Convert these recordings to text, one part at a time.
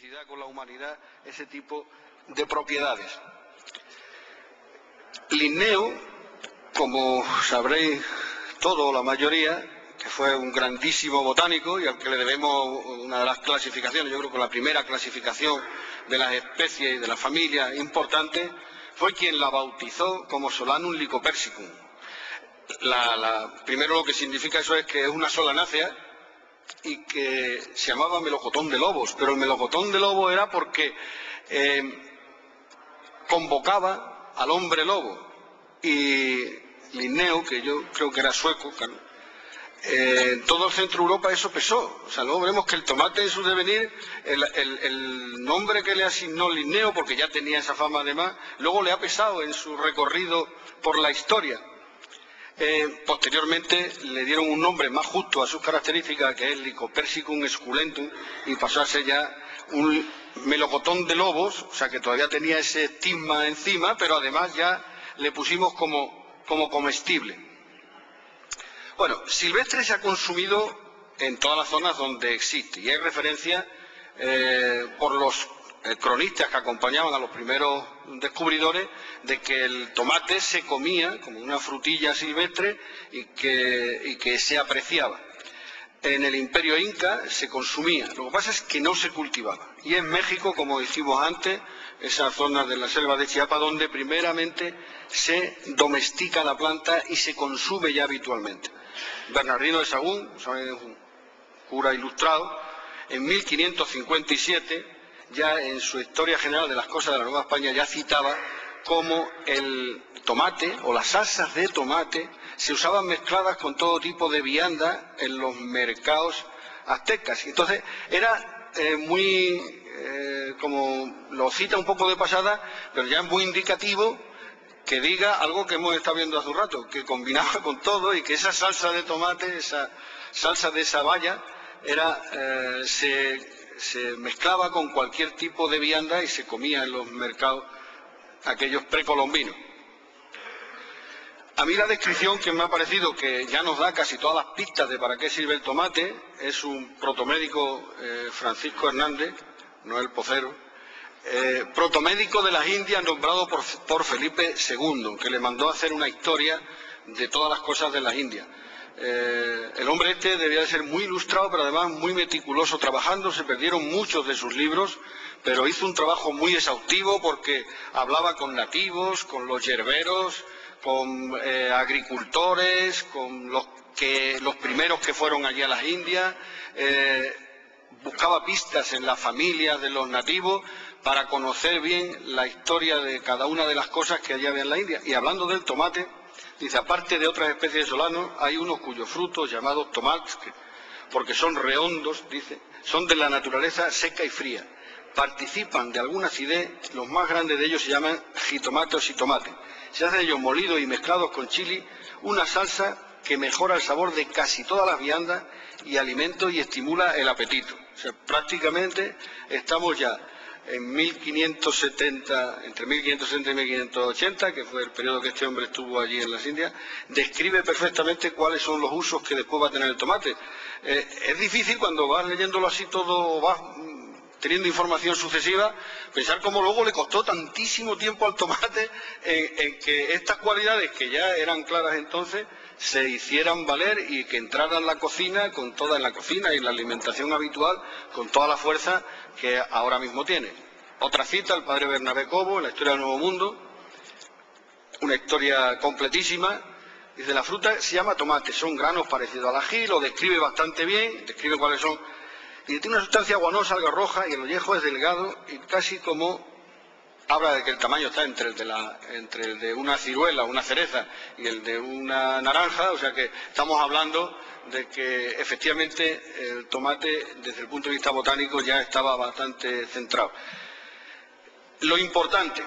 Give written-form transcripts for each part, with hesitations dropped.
complicidad con la humanidad ese tipo de propiedades. Linneo, como sabréis todo o la mayoría, que fue un grandísimo botánico y al que le debemos una de las clasificaciones, yo creo que la primera clasificación de las especies y de las familias importante, fue quien la bautizó como Solanum lycopersicum. Primero lo que significa eso es que es una solanácea y que se llamaba melocotón de lobos, pero el melocotón de lobo era porque convocaba al hombre lobo, y Linneo, que yo creo que era sueco, en todo el centro de Europa eso pesó. O sea, luego vemos que el tomate en su devenir, el nombre que le asignó Linneo, porque ya tenía esa fama además, luego le ha pesado en su recorrido por la historia. Posteriormente le dieron un nombre más justo a sus características, que es Lycopersicum esculentum, y pasó a ser ya un melocotón de lobos, o sea que todavía tenía ese estigma encima, pero además ya le pusimos como comestible. Bueno, silvestre se ha consumido en todas las zonas donde existe, y hay referencia por los cronistas que acompañaban a los primeros descubridores de que el tomate se comía como una frutilla silvestre y que se apreciaba. En el Imperio Inca se consumía, lo que pasa es que no se cultivaba. Y en México, como dijimos antes, esas zonas de la selva de Chiapas donde primeramente se domestica la planta y se consume ya habitualmente. Bernardino de Sahagún, ¿saben? Un cura ilustrado, en 1557, ya en su Historia General de las Cosas de la Nueva España, ya citaba cómo el tomate o las salsas de tomate se usaban mezcladas con todo tipo de vianda en los mercados aztecas. Entonces era como lo cita un poco de pasada, pero ya es muy indicativo que diga algo que hemos estado viendo hace un rato, que combinaba con todo y que esa salsa de tomate, esa salsa de esa baya, se mezclaba con cualquier tipo de vianda y se comía en los mercados aquellos precolombinos. A mí la descripción que me ha parecido que ya nos da casi todas las pistas de para qué sirve el tomate es un protomédico, Francisco Hernández, no el Pocero, protomédico de las Indias nombrado por Felipe II, que le mandó a hacer una historia de todas las cosas de las Indias. El hombre este debía de ser muy ilustrado, pero además muy meticuloso trabajando. Se perdieron muchos de sus libros, pero hizo un trabajo muy exhaustivo porque hablaba con nativos, con los yerberos, con agricultores, con los primeros que fueron allí a las Indias, buscaba pistas en las familias de los nativos para conocer bien la historia de cada una de las cosas que allí había en la India. Y hablando del tomate, dice, aparte de otras especies de solanos, hay unos cuyos frutos, llamados tomates, porque son redondos, dice, son de la naturaleza seca y fría. Participan de alguna acidez, los más grandes de ellos se llaman jitomate o sitomate. Se hacen ellos molidos y mezclados con chili, una salsa que mejora el sabor de casi todas las viandas y alimentos y estimula el apetito. O sea, prácticamente estamos ya en 1570, entre 1570 y 1580, que fue el periodo que este hombre estuvo allí en las Indias, describe perfectamente cuáles son los usos que después va a tener el tomate. Es difícil cuando vas leyéndolo así todo, vas teniendo información sucesiva, pensar cómo luego le costó tantísimo tiempo al tomate en que estas cualidades que ya eran claras entonces se hicieran valer y que entraran en la cocina y en la alimentación habitual con toda la fuerza que ahora mismo tiene. Otra cita, el padre Bernabé Cobo, en la Historia del Nuevo Mundo, una historia completísima. Dice, la fruta se llama tomate, son granos parecidos al ají, lo describe bastante bien, describe cuáles son. Y tiene una sustancia aguanosa, algo roja, y el ollejo es delgado y casi como... Habla de que el tamaño está entre el de una ciruela, una cereza, y el de una naranja, o sea que estamos hablando de que efectivamente el tomate, desde el punto de vista botánico, ya estaba bastante centrado. Lo importante,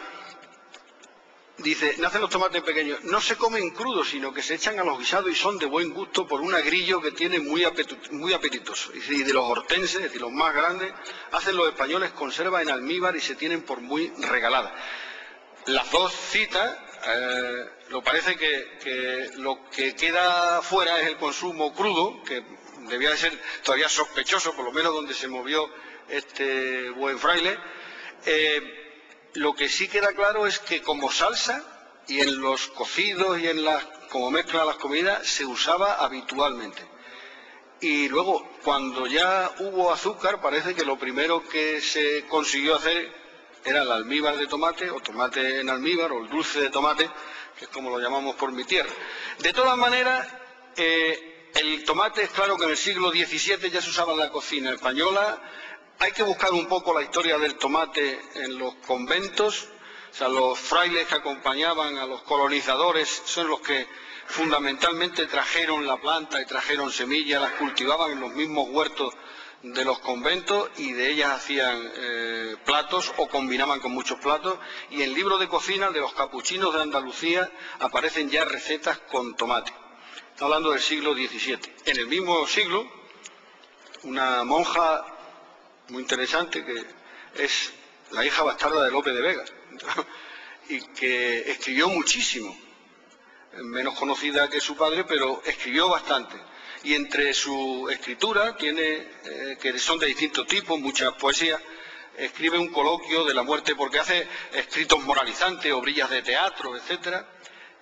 dice, nacen los tomates pequeños, no se comen crudos, sino que se echan a los guisados y son de buen gusto por un agrillo que tiene muy apetitoso. Y de los hortenses, es decir, los más grandes, hacen los españoles conserva en almíbar y se tienen por muy regaladas. Las dos citas, lo parece que lo que queda fuera es el consumo crudo, que debía de ser todavía sospechoso, por lo menos donde se movió este buen fraile. Lo que sí queda claro es que como salsa y en los cocidos y como mezcla las comidas se usaba habitualmente. Y luego, cuando ya hubo azúcar, parece que lo primero que se consiguió hacer era el almíbar de tomate, o tomate en almíbar, o el dulce de tomate, que es como lo llamamos por mi tierra. De todas maneras, el tomate, es claro que en el siglo XVII ya se usaba en la cocina española. Hay que buscar un poco la historia del tomate en los conventos. O sea, los frailes que acompañaban a los colonizadores son los que fundamentalmente trajeron la planta y trajeron semillas, las cultivaban en los mismos huertos de los conventos y de ellas hacían platos o combinaban con muchos platos. Y en libros de cocina de los capuchinos de Andalucía aparecen ya recetas con tomate. Está hablando del siglo XVII. En el mismo siglo, una monja muy interesante que es la hija bastarda de Lope de Vega y que escribió muchísimo, menos conocida que su padre, pero escribió bastante. Y entre su escritura, que son de distintos tipos, muchas poesías, escribe un coloquio de la muerte, porque hace escritos moralizantes, obrillas de teatro, etcétera.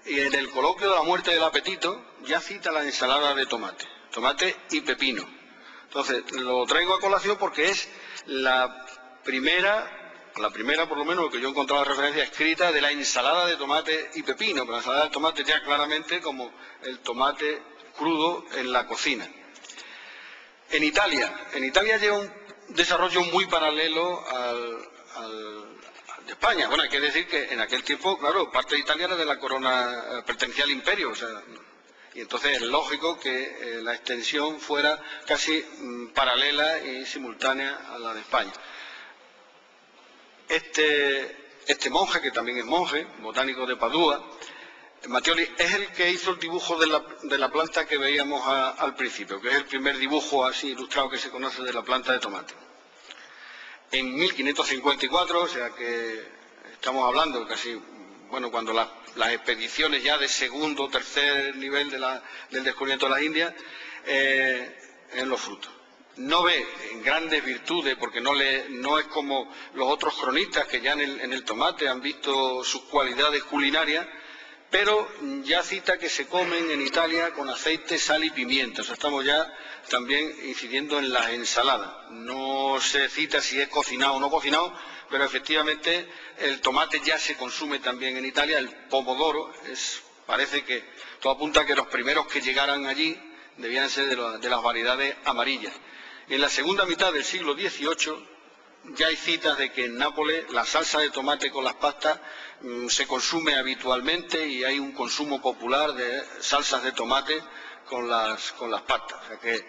Y en el coloquio de la muerte del apetito ya cita la ensalada de tomate y pepino. Entonces, lo traigo a colación porque es la primera por lo menos que yo he encontrado la referencia escrita de la ensalada de tomate y pepino, pero la ensalada de tomate ya claramente como el tomate crudo en la cocina. En Italia lleva un desarrollo muy paralelo al de España. Bueno, hay que decir que en aquel tiempo, claro, parte de Italia era de la corona, pertenecía al imperio, o sea, y entonces es lógico que la extensión fuera casi paralela y simultánea a la de España. Este monje, que también es monje, botánico de Padua, Mattioli, es el que hizo el dibujo de la planta que veíamos al principio, que es el primer dibujo así ilustrado que se conoce de la planta de tomate. En 1554, o sea que estamos hablando casi, bueno, cuando las expediciones ya de segundo o tercer nivel del descubrimiento de las Indias, en los frutos. No ve grandes virtudes, porque no es como los otros cronistas que ya en el tomate han visto sus cualidades culinarias, pero ya cita que se comen en Italia con aceite, sal y pimienta. O sea, estamos ya también incidiendo en las ensaladas. No se cita si es cocinado o no cocinado, pero efectivamente el tomate ya se consume también en Italia. El pomodoro, parece que todo apunta a que los primeros que llegaran allí debían ser de las variedades amarillas. En la segunda mitad del siglo XVIII ya hay citas de que en Nápoles la salsa de tomate con las pastas se consume habitualmente y hay un consumo popular de salsas de tomate con las pastas. O sea que,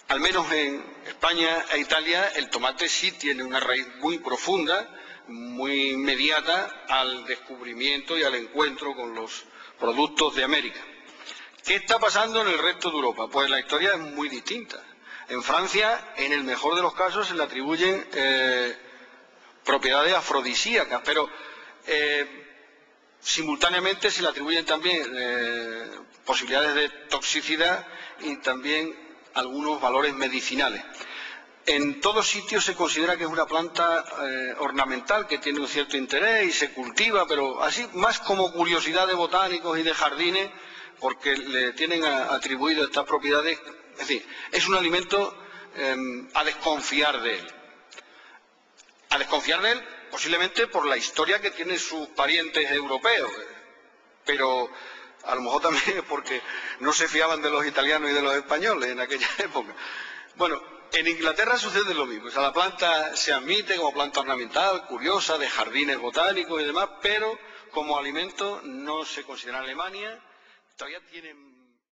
al menos en España e Italia, el tomate sí tiene una raíz muy profunda, muy inmediata al descubrimiento y al encuentro con los productos de América. ¿Qué está pasando en el resto de Europa? Pues la historia es muy distinta. En Francia, en el mejor de los casos, se le atribuyen propiedades afrodisíacas, pero simultáneamente se le atribuyen también posibilidades de toxicidad y también algunos valores medicinales. En todos sitios se considera que es una planta ornamental que tiene un cierto interés y se cultiva, pero así más como curiosidad de botánicos y de jardines, porque le tienen atribuido estas propiedades. Es decir, es un alimento a desconfiar de él. A desconfiar de él posiblemente por la historia que tienen sus parientes europeos, pero a lo mejor también porque no se fiaban de los italianos y de los españoles en aquella época. Bueno, en Inglaterra sucede lo mismo. O sea, la planta se admite como planta ornamental, curiosa, de jardines botánicos y demás, pero como alimento no se considera. En Alemania todavía tienen